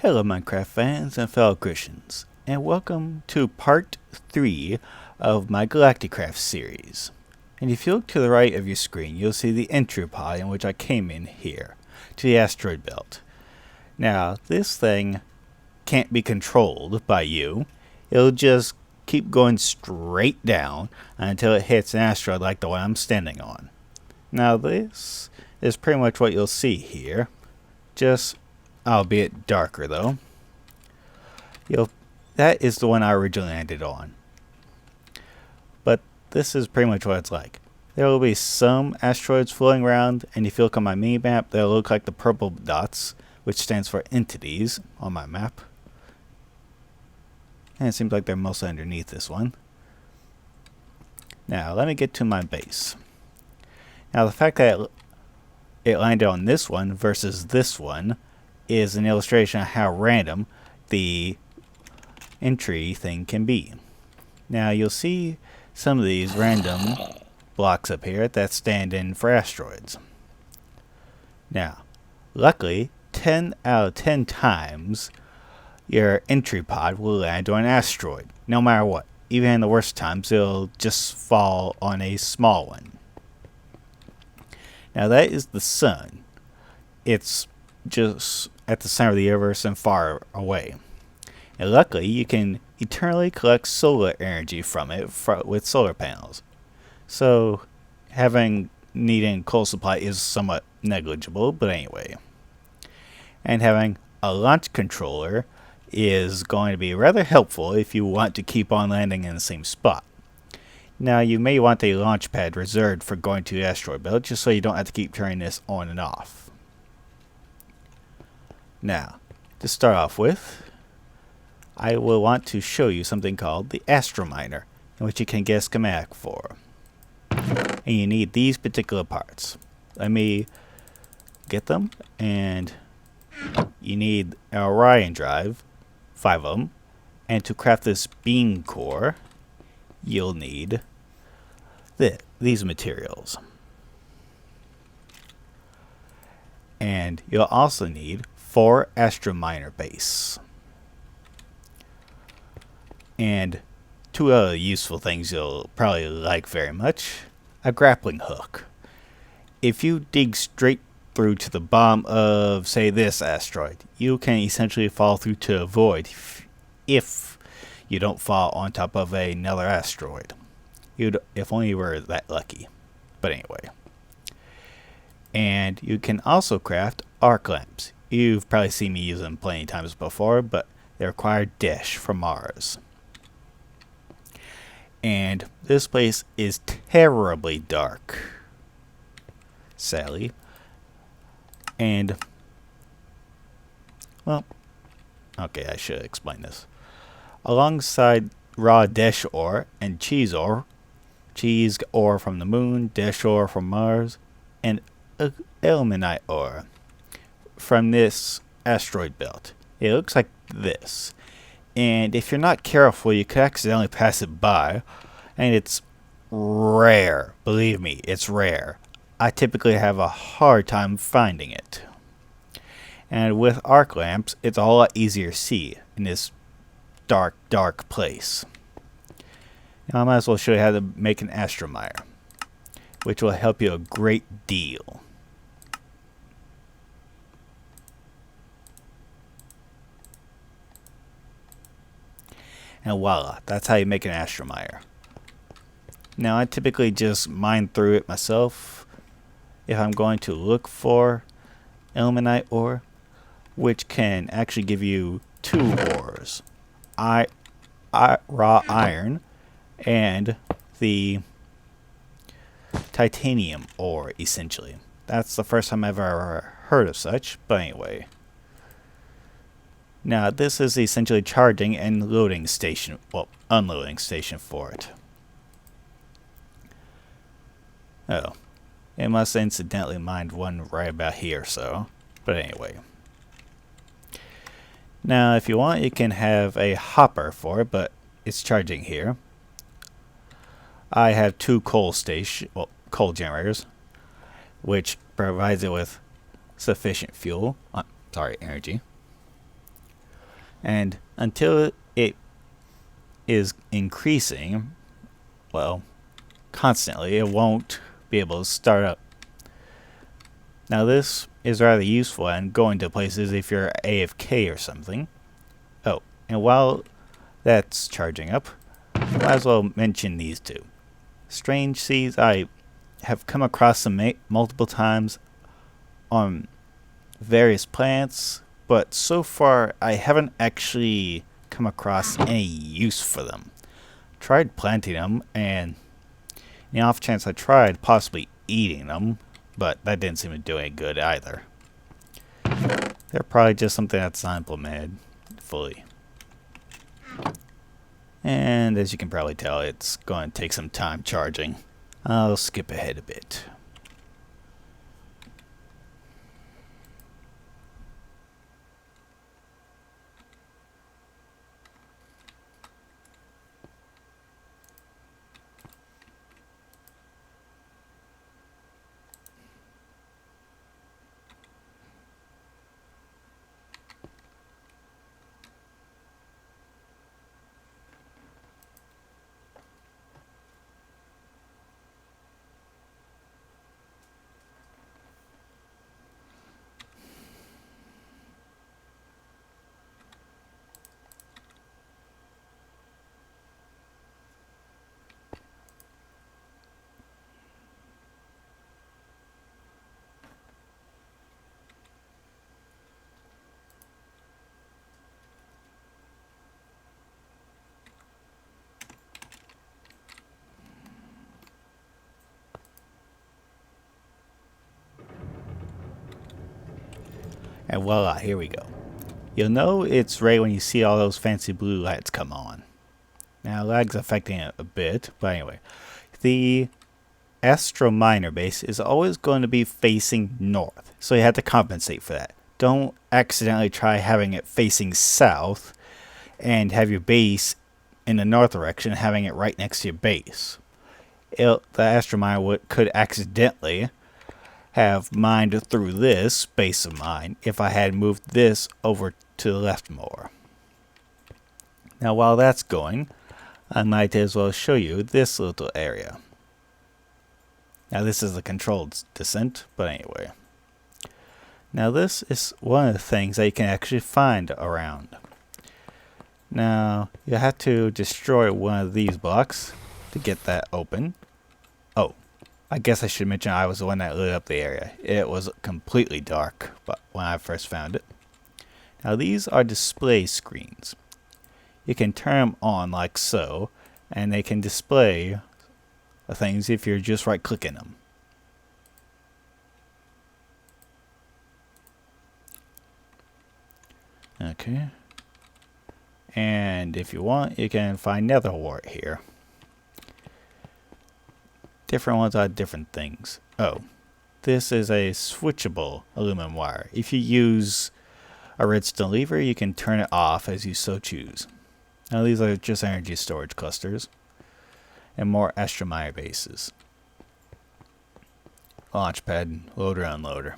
Hello Minecraft fans and fellow Christians, and welcome to part 3 of my Galacticraft series. And if you look to the right of your screen, you'll see the entry pod in which I came in here, to the Asteroid Belt. Now, this thing can't be controlled by you. It'll just keep going straight down until it hits an asteroid like the one I'm standing on. Now this is pretty much what you'll see here, just albeit darker though. That is the one I originally landed on. But this is pretty much what it's like. There will be some asteroids floating around, and if you look on my mini map, they'll look like the purple dots, which stands for entities on my map. And it seems like they're mostly underneath this one. Now, let me get to my base. Now, the fact that it landed on this one versus this one is an illustration of how random the entry thing can be. Now, you'll see some of these random blocks up here that stand in for asteroids. Now, luckily, 10 out of 10 times, your entry pod will land on an asteroid, no matter what. Even in the worst times, it'll just fall on a small one. Now that is the sun. It's just at the center of the universe and far away. And luckily, you can eternally collect solar energy from it with solar panels. So, needing coal supply is somewhat negligible, but anyway. And having a launch controller is going to be rather helpful if you want to keep on landing in the same spot. Now, you may want a launch pad reserved for going to the Asteroid Belt, just so you don't have to keep turning this on and off. Now, to start off with, I will want to show you something called the Astral Miner, in which you can get a schematic for. And you need these particular parts. Let me get them, and you need an Orion drive, 5 of them, and to craft this beam core, you'll need these materials. And you'll also need 4 Astral Miner base. And 2 other useful things you'll probably like very much. A grappling hook. If you dig straight through to the bottom of, say, this asteroid, you can essentially fall through to a void if you don't fall on top of another asteroid. If only you were that lucky. But anyway. And you can also craft arc lamps. You've probably seen me use them plenty of times before, but they require dash from Mars. And this place is terribly dark, sadly. And, well, okay, I should explain this. Alongside raw dash ore and cheese ore from the moon, dash ore from Mars, and ilmenite ore from this asteroid belt. It looks like this. And if you're not careful, you could accidentally pass it by. And it's rare. Believe me, it's rare. I typically have a hard time finding it. And with arc lamps, it's a whole lot easier to see in this dark, dark place. Now I might as well show you how to make an Astral Miner, which will help you a great deal. And voila, that's how you make an Astral Miner. Now I typically just mine through it myself if I'm going to look for ilmenite ore, which can actually give you 2 ores. Raw iron and the titanium ore, essentially. That's the first time I've ever heard of such, but anyway. Now, this is essentially charging and loading station, well, unloading station for it. Oh, it must incidentally mined one right about here, so, but anyway. Now, if you want, you can have a hopper for it, but it's charging here. I have 2 coal generators, which provides it with sufficient fuel, energy. And until it is increasing, well, constantly, it won't be able to start up. Now this is rather useful in going to places if you're AFK or something. Oh, and while that's charging up, might as well mention these two. Strange seeds, I have come across them multiple times on various plants, but so far I haven't actually come across any use for them. Tried planting them, and in the off chance I tried possibly eating them, but that didn't seem to do any good either. They're probably just something that's not implemented fully. And as you can probably tell, it's going to take some time charging. I'll skip ahead a bit. And voila, here we go. You'll know it's right when you see all those fancy blue lights come on. Now lag's affecting it a bit, but anyway. The Astral Miner base is always going to be facing north, so you have to compensate for that. Don't accidentally try having it facing south and have your base in the north direction, having it right next to your base. The Astral Miner could accidentally have mined through this base of mine if I had moved this over to the left more. Now while that's going, I might as well show you this little area. Now this is a controlled descent, but anyway. Now this is one of the things that you can actually find around. Now you have to destroy one of these blocks to get that open. Oh, I guess I should mention I was the one that lit up the area. It was completely dark but when I first found it. Now these are display screens. You can turn them on like so, and they can display things if you're just right clicking them. Okay. And if you want, you can find nether wart here. Different ones are different things. Oh, this is a switchable aluminum wire. If you use a redstone lever, you can turn it off as you so choose. Now these are just energy storage clusters and more Astral Miner bases. Launchpad, loader, unloader.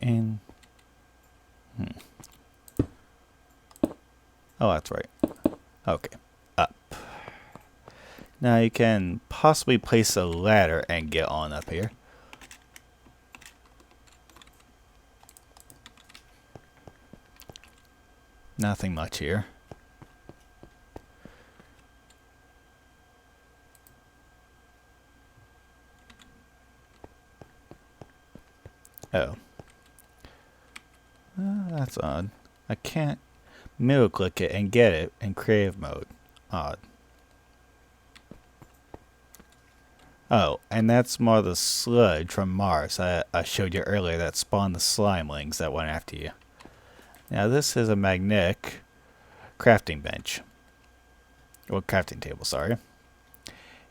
And oh, that's right. Okay, up. Now you can possibly place a ladder and get on up here. Nothing much here. Oh. That's odd. I can't middle click it and get it in creative mode. Odd. Oh, and that's more the sludge from Mars I showed you earlier that spawned the slimelings that went after you. Now this is a magnetic crafting bench. Or crafting table, sorry.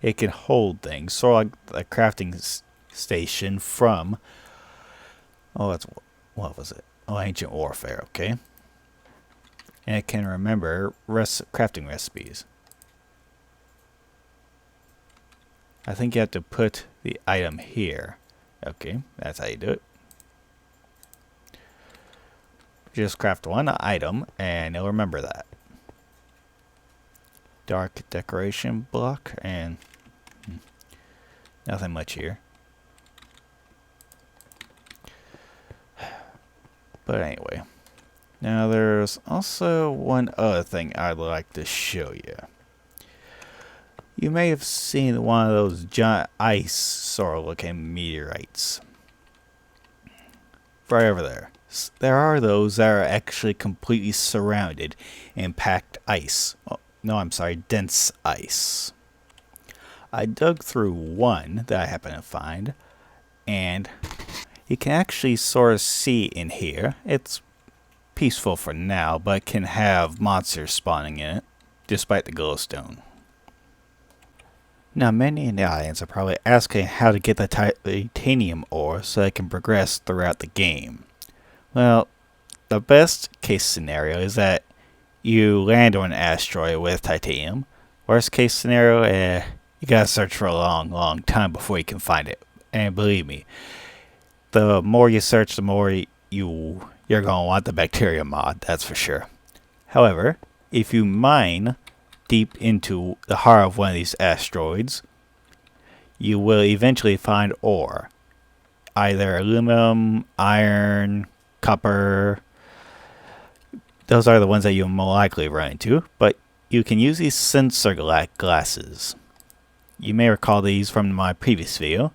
It can hold things, sort of like a crafting station from... Oh, that's... What was it? Oh, Ancient Warfare, okay. And it can remember crafting recipes. I think you have to put the item here. Okay, that's how you do it. Just craft one item and you'll remember that. Dark decoration block and nothing much here. But anyway, now there's also one other thing I'd like to show you. You may have seen one of those giant ice sort of looking meteorites. Right over there. There are those that are actually completely surrounded in packed ice. Oh, no, I'm sorry, dense ice. I dug through one that I happened to find, and you can actually sort of see in here. It's peaceful for now, but can have monsters spawning in it, despite the glowstone. Now, many in the audience are probably asking how to get the titanium ore so they can progress throughout the game. Well, the best case scenario is that you land on an asteroid with titanium. Worst case scenario, you gotta search for a long time before you can find it. And believe me, the more you search, the more you're gonna want the bacteria mod, that's for sure. However, if you mine deep into the heart of one of these asteroids, you will eventually find ore. Either aluminum, iron, copper. Those are the ones that you'll more likely run into, but you can use these sensor glasses. You may recall these from my previous video.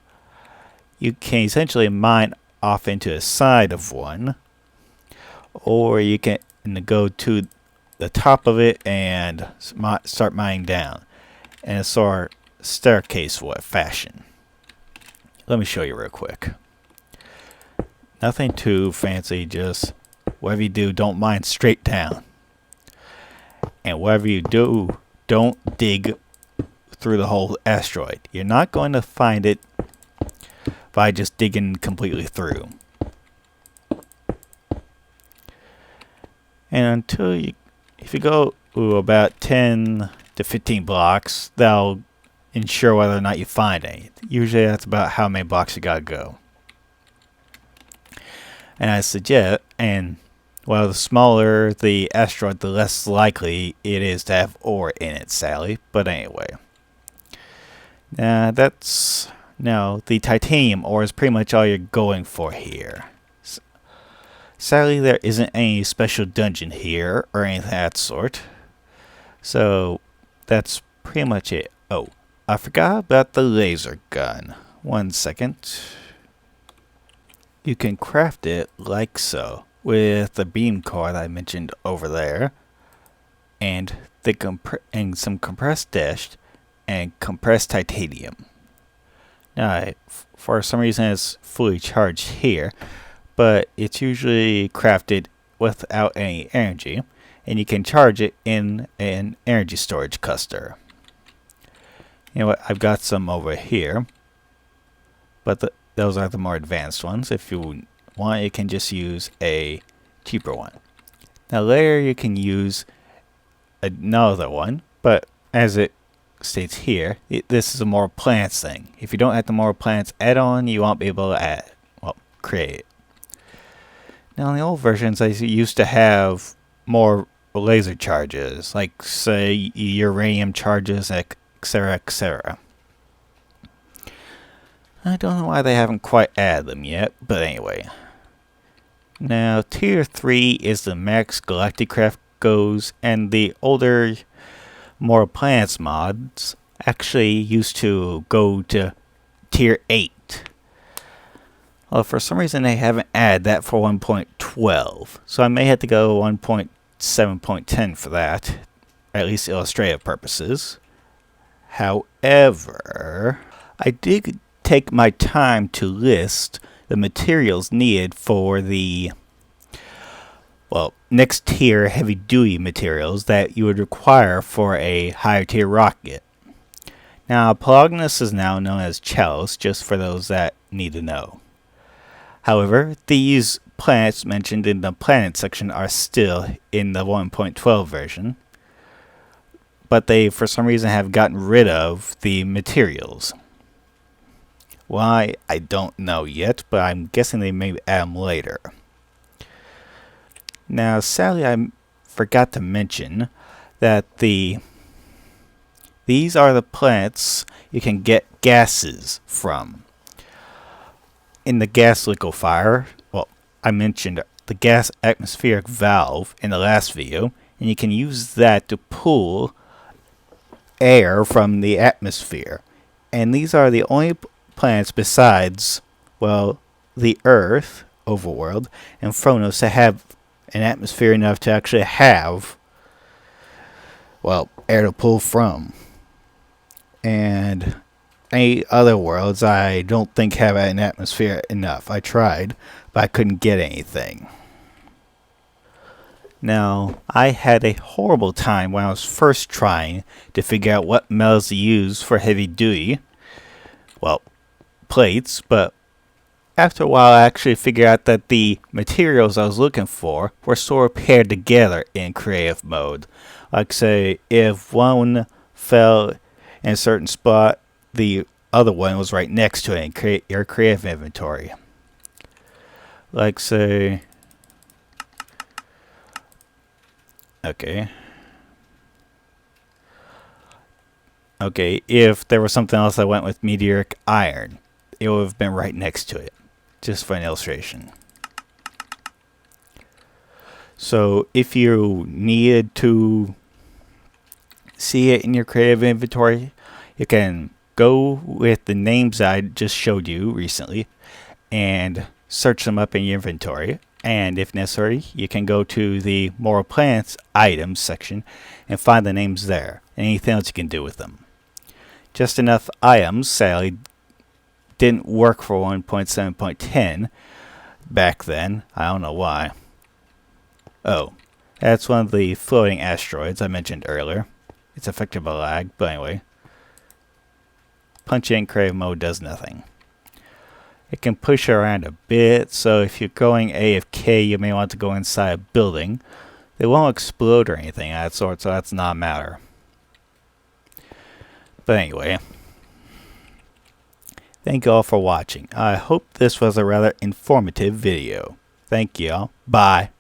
You can essentially mine off into the side of one, or you can go to the top of it and start mining down in a sort of staircase fashion. Let me show you real quick. Nothing too fancy, just whatever you do, don't mine straight down. And whatever you do, don't dig through the whole asteroid. You're not going to find it by just digging completely through. And if you go about 10 to 15 blocks, that'll ensure whether or not you find any. Usually that's about how many blocks you gotta go. And I suggest, well, the smaller the asteroid, the less likely it is to have ore in it, sadly. But anyway. Now, the titanium ore is pretty much all you're going for here. Sadly, there isn't any special dungeon here or anything of that sort. So, that's pretty much it. Oh, I forgot about the laser gun. 1 second. You can craft it like so, with the beam core that I mentioned over there, and some compressed dash and compressed titanium. Now, for some reason it's fully charged here, but it's usually crafted without any energy, and you can charge it in an energy storage cluster. You know what, I've got some over here, but those are the more advanced ones. If you want, you can just use a cheaper one. Now later you can use another one, but as it states here, this is a more plants thing. If you don't have the more plants add-on, you won't be able to create it. Now in the old versions, I used to have more laser charges, like say uranium charges, etc., etc. I don't know why they haven't quite added them yet, but anyway. Now, Tier 3 is the max Galacticraft goes, and the older, more plants mods actually used to go to Tier 8. Well, for some reason they haven't added that for 1.12, so I may have to go 1.7.10 for that, at least illustrative purposes. However, I did take my time to list the materials needed for the next tier heavy duty materials that you would require for a higher tier rocket. Now, Pologonus is now known as Chalice, just for those that need to know. However, these planets mentioned in the planet section are still in the 1.12 version, but they for some reason have gotten rid of the materials. Why, I don't know yet, but I'm guessing they may add them later. Now, sadly, I forgot to mention that these are the planets you can get gases from. In the gas liquefier, well, I mentioned the gas atmospheric valve in the last video, and you can use that to pull air from the atmosphere. And these are the only planets besides, well, the Earth, overworld, and Phronos that have an atmosphere enough to actually have, well, air to pull from. And any other worlds I don't think have an atmosphere enough. I tried, but I couldn't get anything. Now, I had a horrible time when I was first trying to figure out what metals to use for heavy duty, well, plates, but after a while I actually figured out that the materials I was looking for were sort of paired together in creative mode. Like say, if one fell in a certain spot, the other one was right next to it and create your creative inventory. Like say, okay, if there was something else I went with meteoric iron, it would have been right next to it, just for an illustration. So if you needed to see it in your creative inventory, you can go with the names I just showed you recently and search them up in your inventory. And if necessary, you can go to the More Planets items section and find the names there and anything else you can do with them. Just enough items, sadly, didn't work for 1.7.10 back then. I don't know why. Oh, that's one of the floating asteroids I mentioned earlier. It's affected by lag, but anyway. Punch in creative mode does nothing. It can push around a bit, so if you're going AFK, you may want to go inside a building. They won't explode or anything of that sort, so that's not a matter. But anyway, thank you all for watching. I hope this was a rather informative video. Thank you all. Bye.